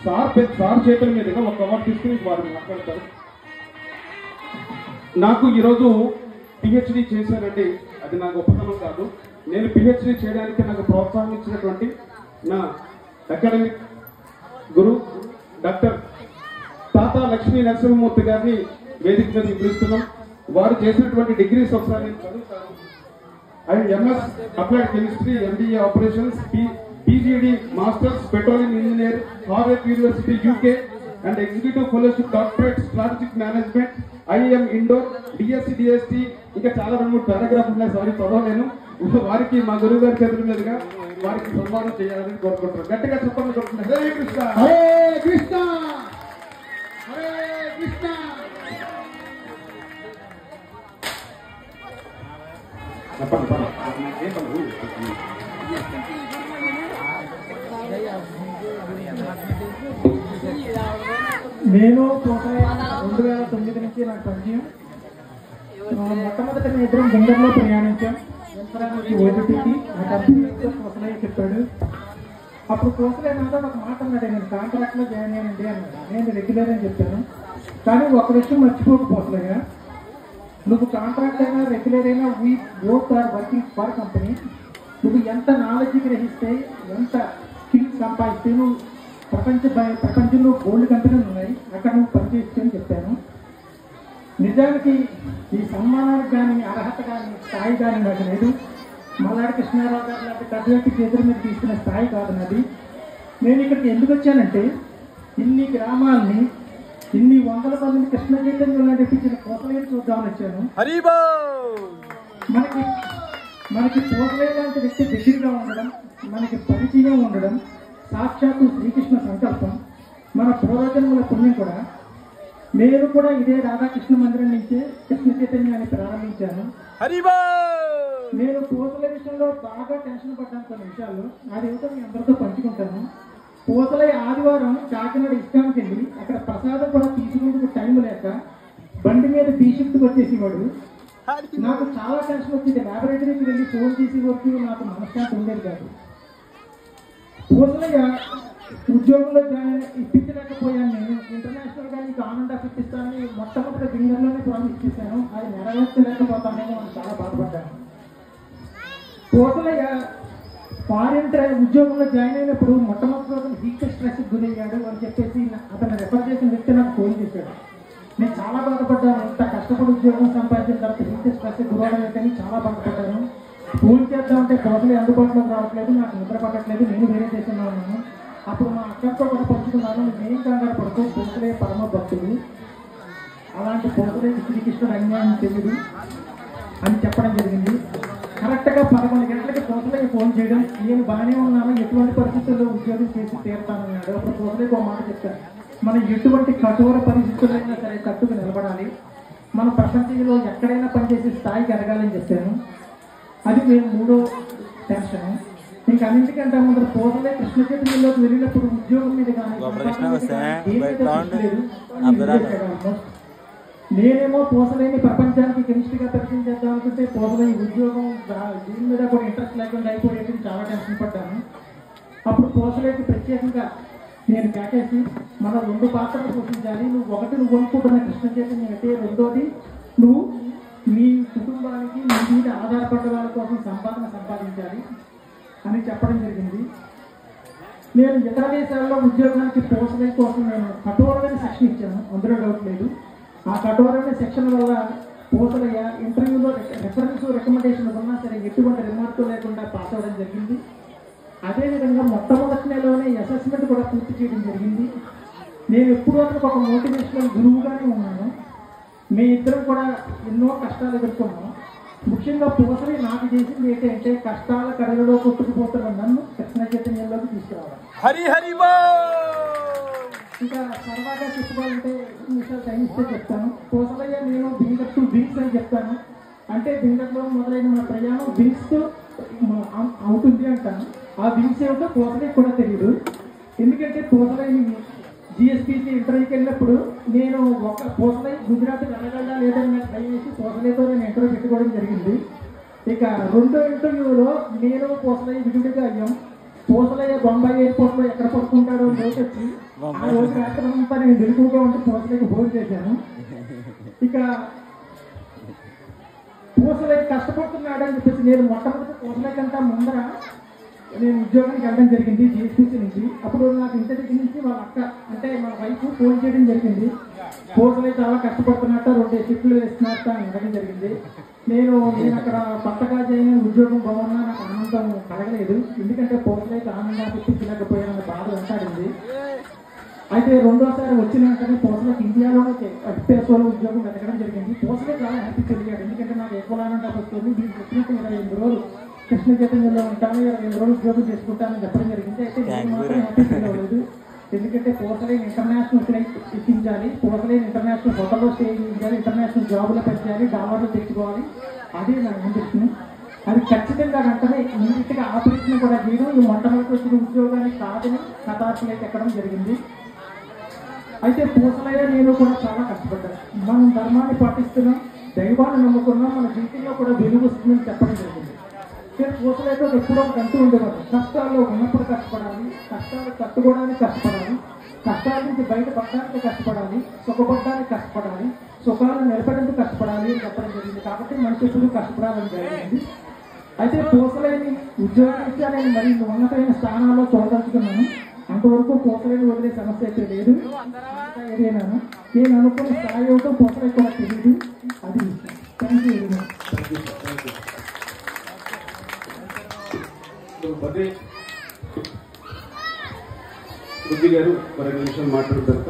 Sir చేతుల మీదుగా ఒక అవార్డు తీసుకుని వారు మాట్లాడతారు. నాకు ఈరోజు పిహెచ్డి చేశానండి, అది నా గొప్పతనం కాదు. నేను పిహెచ్డి చేయడానికి నాకు ప్రోత్సాహం ఇచ్చినటువంటి నా అకాడమిక్ గురు డాక్టర్ తాతా లక్ష్మీ నరసింహమూర్తి గారిని వేదిక మీద పిలుస్తున్నాం. వారు చేసినటువంటి డిగ్రీస్ ఒకసారి నేను చదువుతాను. And MS applied chemistry, MBA operations, PGD masters petroleum engineer, Harvard university UK, and executive fellowship doctorate strategic management, IM Indore, DSC DST, ఇంకా చాలా 2-3 పారాగ్రాఫ్ ఉన్నాయి, సారీ చదవలేను. వారికి మా గురువు గారి చేతుల మీదుగా వారికి సన్మానం చేయాలని కోరుకుంటున్నాను. గట్టిగా చెప్పండి కోరుకుంటున్నాను. హరే కృష్ణ, హరే కృష్ణ, హరే కృష్ణ. నేను 2009 నుంచి నాకు పరిచయం. మొట్టమొదటి మేము ఇద్దరం బెంగళూరులో ప్రయాణించాం. ఓటీటీకి ఆ కంపెనీ కోసలయ్య చెప్పాడు. అప్పుడు కోసలయ్య నాతో ఒక మాట అన్నాడు, నేను కాంట్రాక్ట్లో జాయిన్ అయ్యానండి అన్నాడు. నేను రెగ్యులర్ అని చెప్పాను. కానీ ఒక విషయం మర్చిపోకు కోసలయ్య, నువ్వు కాంట్రాక్ట్ అయినా రెగ్యులర్ అయినా we both are working for company. నువ్వు ఎంత నాలెడ్జ్ గ్రహిస్తే, ఎంత స్కిల్ సంపాదిస్తే, నువ్వు ప్రపంచంలో గోల్డ్ కంపెనీలు ఉన్నాయి, అక్కడ నువ్వు పనిచేస్తే అని చెప్పాను. నిజానికి ఈ సన్మానానికి కానీ, అర్హత కానీ, స్థాయి కానీ నాకు లేదు. మల్లాడి కృష్ణారావు గారు లాంటి పెద్ద వ్యక్తి చేతుల మీద తీసుకునే స్థాయి కాదు నాది. నేను ఇక్కడికి ఎందుకు వచ్చానంటే, ఇన్ని గ్రామాలని, ఇన్ని వందల మందిని కృష్ణ చైతన్యంలో నడిపించిన కోసలేని చూద్దామని వచ్చాను. మనకి కోసలే లాంటి వ్యక్తి దగ్గరగా ఉండడం, మనకి పరిచయం ఉండడం సాక్షాత్తు శ్రీకృష్ణ సంకల్పం, మన పూర్వజన్మల పుణ్యం కూడా. నేను కూడా ఇదే రాధాకృష్ణ మందిరం నుంచే కృష్ణ చైతన్యాన్ని ప్రారంభించాను. నేను పూసల విషయంలో బాగా టెన్షన్ పడ్డాను కొన్ని విషయాలు. అదేమిటో మీ అందరితో పంచుకుంటాను. పూసల ఆదివారం కాకినాడ ఇస్కాన్కి వెళ్ళి అక్కడ ప్రసాదం కూడా తీసుకుంటూ టైం లేక బండి మీద బీ షిఫ్ట్కి వచ్చేసేవాడు. నాకు చాలా టెన్షన్ వచ్చింది. ల్యాబొరేటరీకి వెళ్ళి ఫోన్ చేసే వరకు నాకు మనశ్శాంతి ఉండేది కాదు. పూసలయ్య ఉద్యోగంలో ఇప్పించలేకపోయాను. నేను ఇంటర్నేషనల్గా నీకు ఆనంద ఇప్పిస్తానని మొట్టమొదటి బింగర్లోనే ప్రామిస్ చేశాను. అది నెరవేర్చలేకపోతానని నేను చాలా బాధపడ్డాను. పూసలయ్య ఫారిన్ ఉద్యోగంలో జాయిన్ అయినప్పుడు మొట్టమొదటి హీట్ స్ట్రెస్కి గురయ్యాడు అని చెప్పేసి అతను రెఫర్ చేసిన వ్యక్తి నాకు ఫోన్ చేశాడు. నేను చాలా బాధపడ్డాను. ఇంత కష్టపడి ఉద్యోగం సంపాదించిన తర్వాత హీట్ స్ట్రెస్కి గురవడం అయితే చాలా బాధపడ్డాను. ఫోన్ చేద్దామంటే పూసలయ్య అందుబాటులోకి రావట్లేదు, నాకు నిద్ర పడట్లేదు, నేను వేరే దేశంలో ఉన్నాను. అప్పుడు మా అక్కతో కూడా పంచుకున్నాను, నేను కంగారు పడుతూ పూసలయ్య పరమ భక్తుడు, అలాంటి పూసలయ్య శ్రీకృష్ణుడు అన్యాయం తెలియదు అని చెప్పడం జరిగింది. కరెక్ట్గా 11 గంటలకి పూసలయ్య ఫోన్ చేయడం, నేను బాగానే ఉన్నాను, ఎటువంటి పరిస్థితుల్లో ఉద్యోగం చేసి తీరుతానన్నాడు. అప్పుడు పూసలయ్య ఒక మాట చెప్తాను, మనం ఎటువంటి కఠోర పరిస్థితులైనా సరే కట్టుకు నిలబడాలి, మన ప్రపంచంలో ఎక్కడైనా పనిచేసే స్థాయికి ఎదగాలని చెప్పాను. అది నేను 3వ టెన్షన్. ఇంకా అన్నింటికంటే ముందు పూసలయ్య కృష్ణ చైతన్యంలోకి వెళ్ళినప్పుడు ఉద్యోగం మీద కానీ నేనేమో పూసలయ్యని ప్రపంచానికి కెమిస్ట్రీగా పరిచయం చేద్దాం అనుకుంటే పూసలయ్య ఉద్యోగం దీని మీద కూడా ఇంట్రెస్ట్ లేకుండా అయిపోయేది. చాలా టెన్షన్ పడ్డాను. అప్పుడు పూసలయ్యకి ప్రత్యేకంగా నేను కేకేసి, మన 2 పాత్రలు పోషించాలి. నువ్వు అనుకుంటున్న కృష్ణ చైతన్యం అయితే, రెండోది నువ్వు నీ కుటుంబానికి నీ మీద ఆధారపడ్డ వాళ్ళ కోసం సంపాదించాలి అని చెప్పడం జరిగింది. నేను ఇతర దేశాల్లో ఉద్యోగానికి పూసలయ్య కోసం నేను కఠోరమైన శిక్షణ ఇచ్చాను, అందులో డౌట్ లేదు. ఆ కఠోరమైన శిక్షణ వల్ల పూసలయ్య ఇంటర్వ్యూలో రెఫరెన్స్ రికమెండేషన్ ఉన్నా సరే ఎటువంటి రిమార్కు లేకుండా పాస్ అవ్వడం జరిగింది. అదేవిధంగా మొట్టమొదటి నెలలోనే అసెస్మెంట్ కూడా పూర్తి చేయడం జరిగింది. నేను ఎప్పుడూ అతనికి ఒక మోటివేషనల్ గురువుగానే ఉన్నాను. మీ ఇద్దరం కూడా ఎన్నో కష్టాలు ఎదుర్కొన్నాం. ముఖ్యంగా పూసలయ్య నాకు చేసింది ఏంటంటే, కష్టాల కడలలో కొట్టుకుపోతున్న నన్ను కృష్ణ చైతన్యంలోకి తీసుకురావాలి. ఇంకా సరదాగా చెప్పుకోవాలంటే విషయాలు టైం ఇస్తే చెప్తాను. పూసలయ్య నేను బింగర్ టు బింగ్స్ అని చెప్తాను. అంటే బింగర్లో మొదలైన మన ప్రయాణం బింగ్స్తో అవుతుంది అంటాను. ఆ బింగ్స్ ఏమిటో పూసలయ్య కూడా తెలియదు. ఎందుకంటే పూసలయ్యని జిఎస్పీసీ ఇంటర్వ్యూకి వెళ్ళినప్పుడు నేను పూసలయ్య గుజరాత్ వెళ్ళగలడా లేదని నాకు ట్రై చేసి పూసలయ్యతో నేను ఇంటర్వ్యూ పెట్టుకోవడం జరిగింది. ఇక 2వ ఇంటర్వ్యూలో నేను పూసలయ్య విడివిడిగా అయ్యాం. పూసలయ్య బొంబాయి ఎయిర్పోర్ట్ లో ఎక్కడ పడుకుంటాడో లోకొచ్చి ఆ రోజు రాత్రి అంతా నేను వెలుగుగా ఉంటే పూసలయ్యకి ఫోన్ చేశాను. ఇక పూసలయ్య కష్టపడుతున్నాడు అని చెప్పేసి నేను మొట్టమొదటి పూసలయ్య కంటే ముందర నేను ఉద్యోగానికి వెళ్ళడం జరిగింది జీఎస్పీసీ నుంచి. అప్పుడు నాకు ఇంటి దగ్గర నుంచి వాళ్ళ అక్క అంటే మా వైఫ్ ఫోన్ చేయడం జరిగింది. పూసలయ్య చాలా కష్టపడుతున్నట్ట, 2 షిఫ్ట్లు వేస్తున్నట్ట అని అడగడం జరిగింది. నేను అక్కడ కొత్తగా చేయని ఉద్యోగం బాగున్నా నాకు ఆనందం కలగలేదు. ఎందుకంటే పూసలయ్యకి ఆనందాన్ని తెప్పించలేకపోయానన్న బాధ వెంటాడింది. అయితే రెండోసారి వచ్చిన వెంటనే పూసలయ్యకి ఇండియాలోనే ఎఫ్పిఎస్ఓలో ఉద్యోగం వెతకడం జరిగింది. పూసలయ్య చాలా హ్యాపీ తెలియదు. ఎందుకంటే నాకు ఎక్కువ ఆనందం వస్తుంది. దీనికి వచ్చినట్టు 28 రోజులు కృష్ణ చైతన్యంలో ఉంటాను, 28 రోజులు ఉద్యోగం చేసుకుంటానని చెప్పడం జరిగింది. అయితే నేను మాత్రం హ్యాపీ ఫీల్ అవ్వలేదు. ఎందుకంటే పూసలయ్య ఇంటర్నేషనల్ ఫ్లైట్ ఎక్కించాలి, పూసలయ్య ఇంటర్నేషనల్ హోటల్లో స్టే చేయాలి, ఇంటర్నేషనల్ జాబులో పెంచాలి, డాలర్లు తెచ్చుకోవాలి. అది నా ఇంటెన్షన్. అది ఖచ్చితంగా వెంటనే ఇమీడియట్గా ఆపరేషన్ కూడా చేయడం ఈ మొట్టమొదటి వచ్చిన ఉద్యోగానికి కాదని కతార్ ఫ్లైట్ ఎక్కడం జరిగింది. అయితే పూసలయ్య నేను కూడా చాలా కష్టపడ్డాను. మనం ధర్మాన్ని పాటిస్తున్నాం, దైవాన్ని నమ్ముకున్నాం, మన జీవితంలో కూడా వెలుగు వస్తుందని చెప్పడం జరిగింది. పూసలయ్యతో ఎప్పుడో అంటూ ఉండేవాడు, కష్టాల్లో ఉన్నప్పుడు కష్టపడాలి, కష్టాలు తట్టుకోవడానికి కష్టపడాలి, కష్టాల నుంచి బయటపడడానికి కష్టపడాలి, సుఖపడడానికి కష్టపడాలి, సుఖాలను నిలబడడానికి కష్టపడాలి అని చెప్పడం జరిగింది. కాబట్టి మనిషి ఎప్పుడు కష్టపడాలని జరిగింది. అయితే పూసలయ్యని ఉద్యోగరీత్యా నేను మరి ఉన్నతమైన స్థానాల్లో చూడదలుచుకున్నాను. అంతవరకు పూసలయ్యని వదిలే సమస్య అయితే లేదు. ఏదైనాను నేను అనుకున్న స్థాయి ఏమిటో పూసలయ్య కూడా తెలియదు. అది థ్యాంక్ యూ వెరీ మచ్. బుద్ధి గారు 2 నిమిషాలు మాట్లాడతారు.